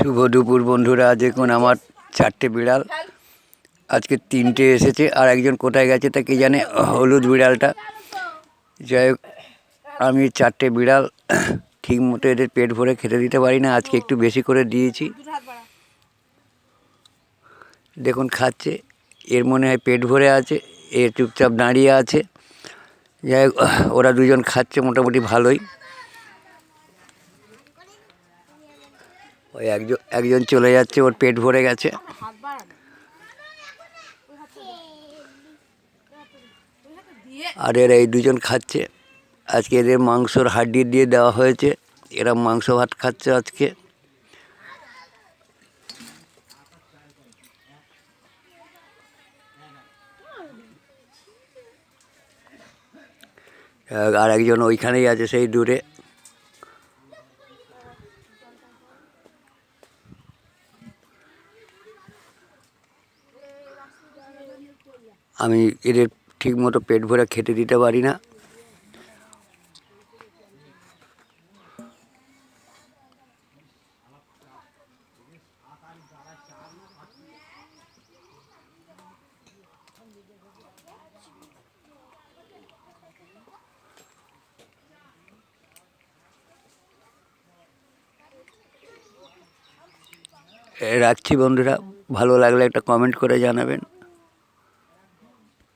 শুভ দুপুর বন্ধুরা। দেখুন আমার 4টে বিড়াল, আজকে 3টে এসেছে আর একজন কোথায় গেছে তা কে জানে, হলুদ বিড়ালটা। যাই হোক, আমি 4টে বিড়াল ঠিক মতো এদের পেট ভরে খেতে দিতে পারি না, আজকে একটু বেশি করে দিয়েছি। দেখুন খাচ্ছে, এর মনে হয় পেট ভরে আছে, এ চুপচাপ দাঁড়িয়ে আছে। যাই হোক, ওরা দুজন খাচ্ছে মোটামুটি ভালোই। ওই একজন চলে যাচ্ছে, ওর পেট ভরে গেছে। আর এরা এই দুজন খাচ্ছে, আজকে এদের মাংসর হাড্ডি দিয়ে দেওয়া হয়েছে, এরা মাংস ভাত খাচ্ছে আজকে। আর একজন ওইখানেই আছে, সেই দূরে। আমি এদের ঠিক মতো পেট ভরে খেতে দিতে পারি না। রাখছি বন্ধুরা, ভালো লাগলে একটা কমেন্ট করে জানাবেন।